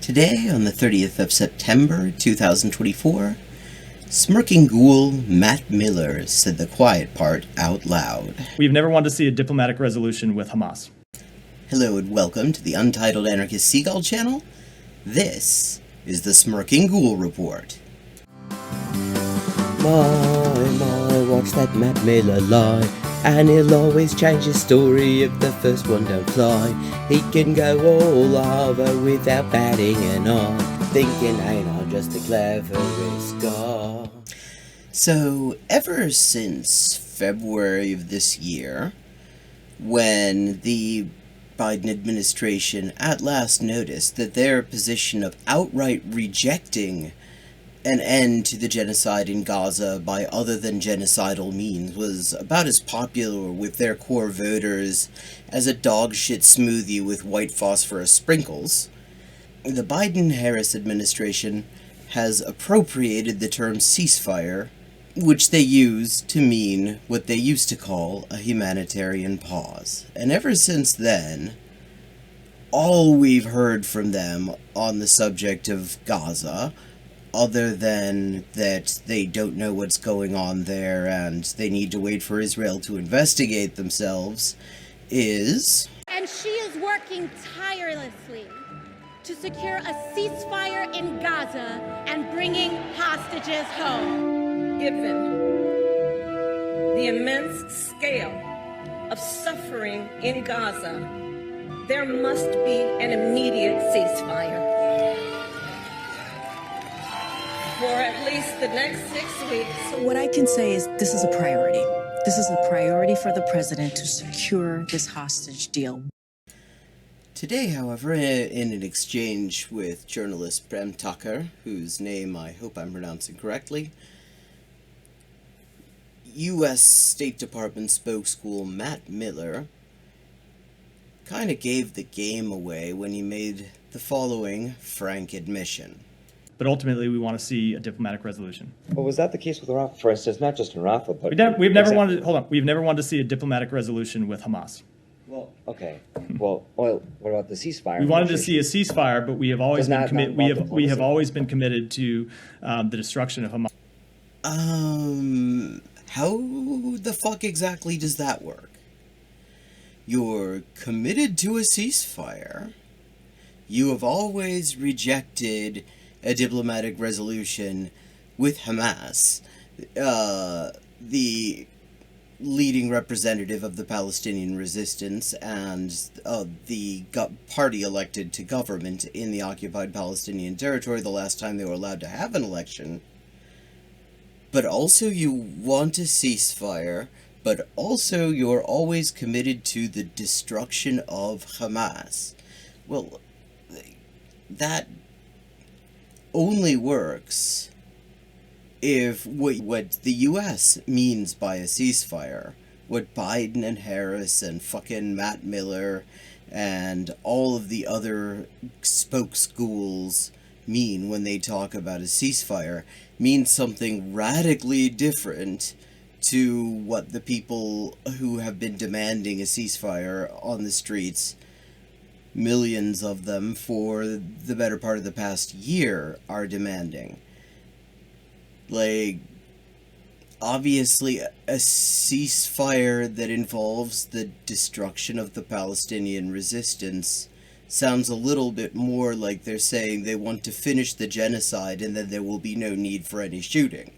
Today, on the 30th of September 2024, Smirking Ghoul Matt Miller said the quiet part out loud. We've never wanted to see a diplomatic resolution with Hamas. Hello and welcome to the Untitled Anarchist Seagull channel. This is the Smirking Ghoul Report. My, watch that Matt Miller lie, and he'll always change his story if the first one don't fly. He can go all over without batting an eye, thinking ain't I just the cleverest guy. So, ever since February of this year, when the Biden administration at last noticed that their position of outright rejecting an end to the genocide in Gaza by other than genocidal means was about as popular with their core voters as a dog shit smoothie with white phosphorus sprinkles, the Biden-Harris administration has appropriated the term ceasefire, which they use to mean what they used to call a humanitarian pause. And ever since then, all we've heard from them on the subject of Gaza, other than that they don't know what's going on there and they need to wait for Israel to investigate themselves, is... And she is working tirelessly to secure a ceasefire in Gaza and bringing hostages home. Given the immense scale of suffering in Gaza, there must be an immediate ceasefire. For at least the next 6 weeks. What I can say is this is a priority. This is a priority for the president to secure this hostage deal. Today, however, in an exchange with journalist Prem Thakker, whose name I hope I'm pronouncing correctly, US State Department spokesghoul Matt Miller kind of gave the game away when he made the following frank admission. But ultimately, we want to see a diplomatic resolution. Well, was that the case with Rafah, for instance? Not just in Rafah, but... We've never wanted... Hold on. We've never wanted to see a diplomatic resolution with Hamas. Well, okay. Well, what about the ceasefire? We wanted to see a ceasefire, but we have always been committed. We have always been committed to the destruction of Hamas. How the fuck exactly does that work? You're committed to a ceasefire. You have always rejected a diplomatic resolution with Hamas, the leading representative of the Palestinian resistance and the party elected to government in the occupied Palestinian territory the last time they were allowed to have an election. But also you want a ceasefire, but also you're always committed to the destruction of Hamas. Well, that only works if what the US means by a ceasefire, what Biden and Harris and fucking Matt Miller and all of the other spokesghouls mean when they talk about a ceasefire, means something radically different to what the people who have been demanding a ceasefire on the streets, millions of them for the better part of the past year, are demanding. Like, obviously, a ceasefire that involves the destruction of the Palestinian resistance sounds a little bit more like they're saying they want to finish the genocide and then there will be no need for any shooting.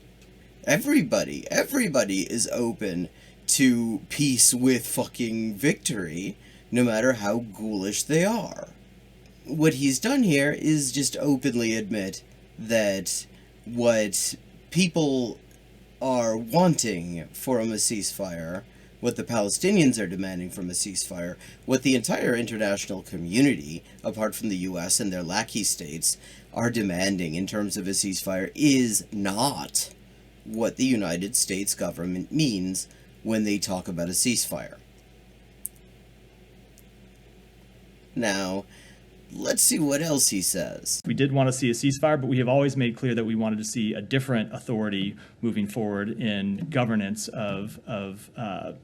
Everybody is open to peace with fucking victory, no matter how ghoulish they are. What he's done here is just openly admit that what people are wanting from a ceasefire, what the Palestinians are demanding from a ceasefire, what the entire international community, apart from the US and their lackey states, are demanding in terms of a ceasefire is not what the United States government means when they talk about a ceasefire. Now, let's see what else he says. We did want to see a ceasefire, but we have always made clear that we wanted to see a different authority moving forward in governance of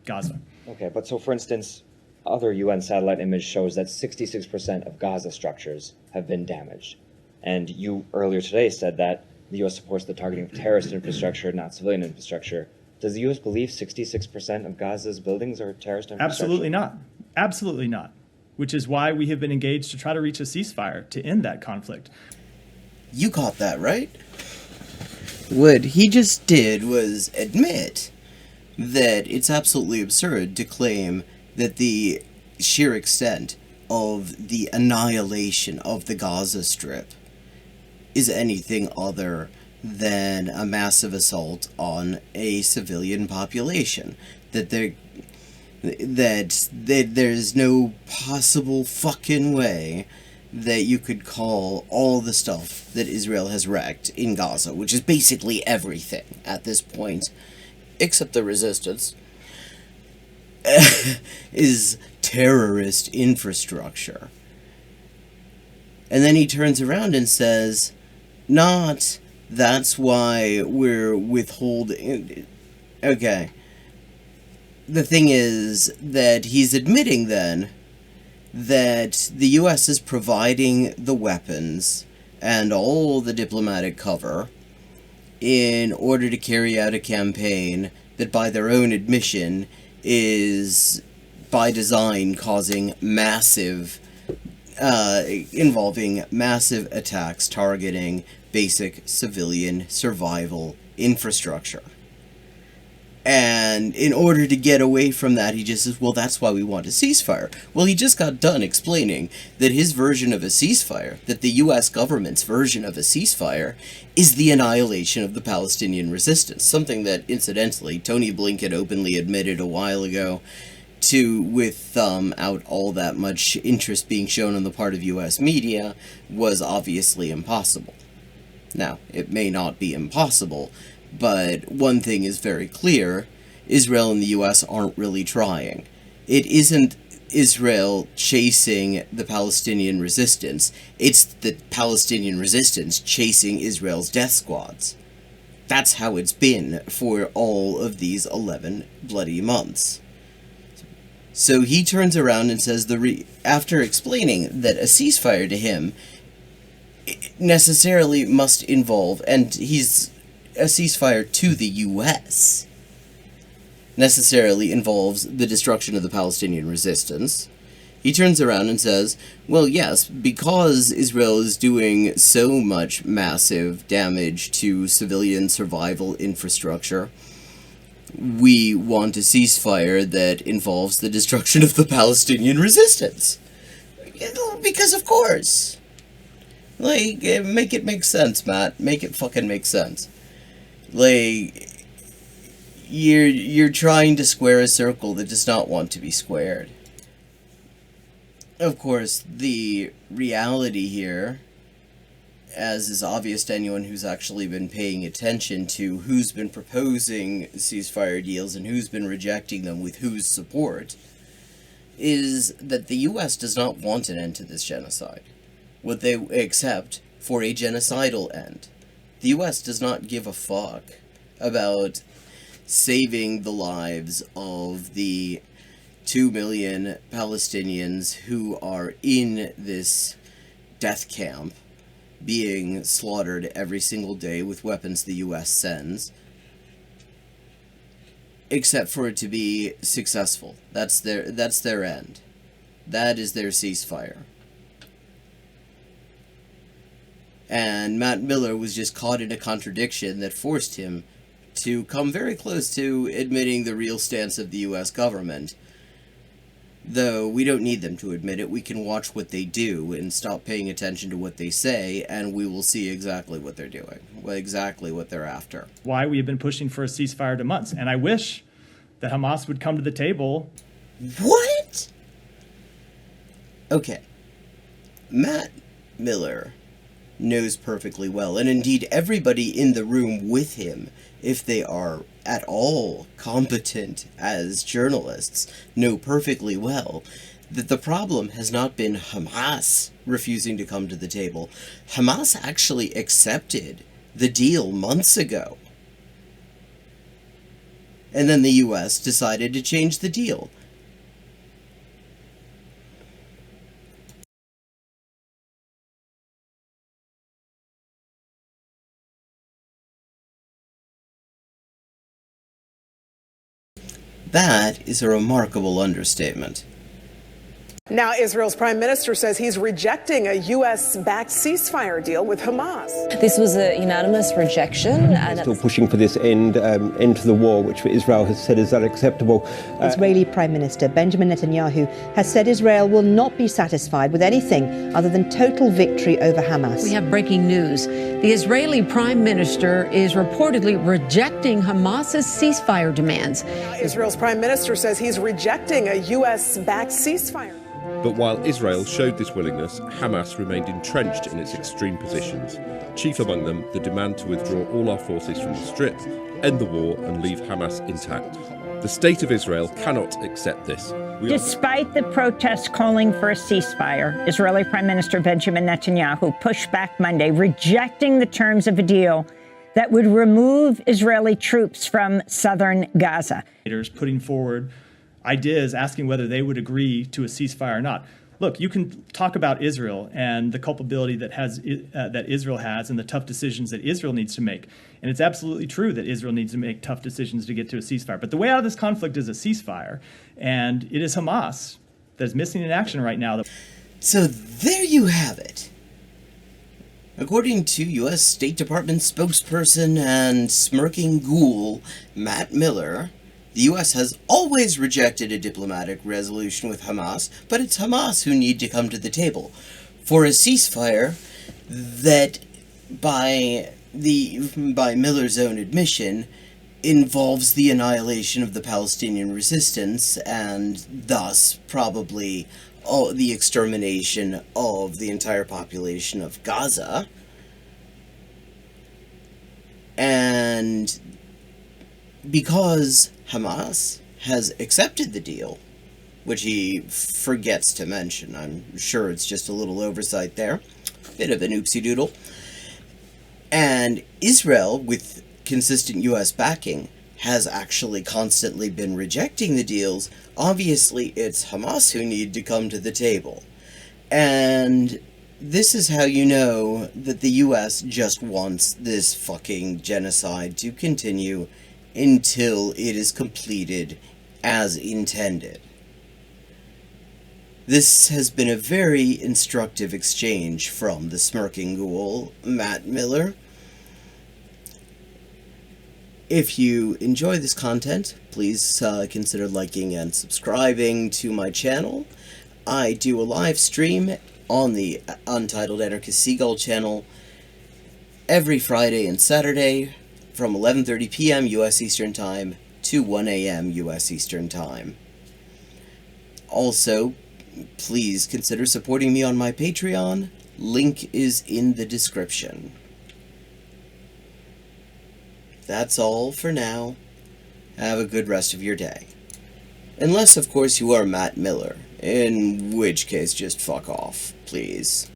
Gaza. Okay, but so for instance, other UN satellite image shows that 66% of Gaza structures have been damaged. And you earlier today said that the U.S. supports the targeting of terrorist infrastructure, not civilian infrastructure. Does the U.S. believe 66% of Gaza's buildings are terrorist infrastructure? Absolutely not. Absolutely not. Which is why we have been engaged to try to reach a ceasefire to end that conflict. You caught that, right? What he just did was admit that it's absolutely absurd to claim that the sheer extent of the annihilation of the Gaza Strip is anything other than a massive assault on a civilian population. That there's no possible fucking way that you could call all the stuff that Israel has wrecked in Gaza, which is basically everything at this point, except the resistance, is terrorist infrastructure. And then he turns around and says, not, that's why we're withholding. Okay. The thing is that he's admitting then that the U.S. is providing the weapons and all the diplomatic cover in order to carry out a campaign that, by their own admission, is by design causing involving massive attacks targeting basic civilian survival infrastructure. And in order to get away from that, he just says, well, that's why we want a ceasefire. Well, he just got done explaining that his version of a ceasefire, that the U.S. government's version of a ceasefire, is the annihilation of the Palestinian resistance. Something that, incidentally, Tony Blinken openly admitted a while ago without all that much interest being shown on the part of U.S. media, was obviously impossible. Now, it may not be impossible, but one thing is very clear: Israel and the U.S. aren't really trying. It isn't Israel chasing the Palestinian resistance, it's the Palestinian resistance chasing Israel's death squads. That's how it's been for all of these 11 bloody months. So he turns around and says, after explaining that a ceasefire to him necessarily must involve, and he's a ceasefire to the U.S. necessarily involves the destruction of the Palestinian resistance. He turns around and says, well, yes, because Israel is doing so much massive damage to civilian survival infrastructure, we want a ceasefire that involves the destruction of the Palestinian resistance. Because of course. Like, make it make sense, Matt. Make it fucking make sense. Like, you're trying to square a circle that does not want to be squared. Of course, the reality here, as is obvious to anyone who's actually been paying attention to who's been proposing ceasefire deals and who's been rejecting them with whose support, is that the U.S. does not want an end to this genocide. What they accept for a genocidal end. The U.S. does not give a fuck about saving the lives of the 2 million Palestinians who are in this death camp, being slaughtered every single day with weapons the U.S. sends, except for it to be successful. That's their end. That is their ceasefire. And Matt Miller was just caught in a contradiction that forced him to come very close to admitting the real stance of the U.S. government. Though we don't need them to admit it, we can watch what they do and stop paying attention to what they say, and we will see exactly what they're doing, exactly what they're after. Why we have been pushing for a ceasefire to months, and I wish that Hamas would come to the table. What? Okay. Matt Miller knows perfectly well, and indeed everybody in the room with him, if they are at all competent as journalists, know perfectly well that the problem has not been Hamas refusing to come to the table. Hamas actually accepted the deal months ago. And then the U.S. decided to change the deal. That is a remarkable understatement. Now, Israel's prime minister says he's rejecting a U.S.-backed ceasefire deal with Hamas. This was a unanimous rejection. And still pushing for this end to the war, which Israel has said is unacceptable. Israeli Prime Minister Benjamin Netanyahu has said Israel will not be satisfied with anything other than total victory over Hamas. We have breaking news. The Israeli Prime Minister is reportedly rejecting Hamas's ceasefire demands. Now, Israel's prime minister says he's rejecting a U.S.-backed ceasefire. But while Israel showed this willingness, Hamas remained entrenched in its extreme positions. Chief among them, the demand to withdraw all our forces from the Strip, end the war and leave Hamas intact. The state of Israel cannot accept this. Despite the protests calling for a ceasefire, Israeli Prime Minister Benjamin Netanyahu pushed back Monday, rejecting the terms of a deal that would remove Israeli troops from southern Gaza. Putting forward ideas asking whether they would agree to a ceasefire or not. Look, you can talk about Israel and the culpability that Israel has and the tough decisions that Israel needs to make. And it's absolutely true that Israel needs to make tough decisions to get to a ceasefire. But the way out of this conflict is a ceasefire. And it is Hamas that is missing in action right now. So there you have it. According to U.S. State Department spokesperson and Smirking Ghoul, Matt Miller, the U.S. has always rejected a diplomatic resolution with Hamas, but it's Hamas who need to come to the table for a ceasefire that, by Miller's own admission, involves the annihilation of the Palestinian resistance and thus probably the extermination of the entire population of Gaza. And because Hamas has accepted the deal, which he forgets to mention, I'm sure it's just a little oversight there, bit of an oopsie doodle, and Israel, with consistent U.S. backing, has actually constantly been rejecting the deals. Obviously, it's Hamas who need to come to the table. And this is how you know that the U.S. just wants this fucking genocide to continue until it is completed as intended. This has been a very instructive exchange from the Smirking Ghoul, Matt Miller. If you enjoy this content, please consider liking and subscribing to my channel. I do a live stream on the Untitled Anarchist Seagull channel every Friday and Saturday from 11:30 p.m. U.S. Eastern Time to 1 a.m. U.S. Eastern Time. Also, please consider supporting me on my Patreon. Link is in the description. That's all for now. Have a good rest of your day. Unless, of course, you are Matt Miller, in which case just fuck off, please.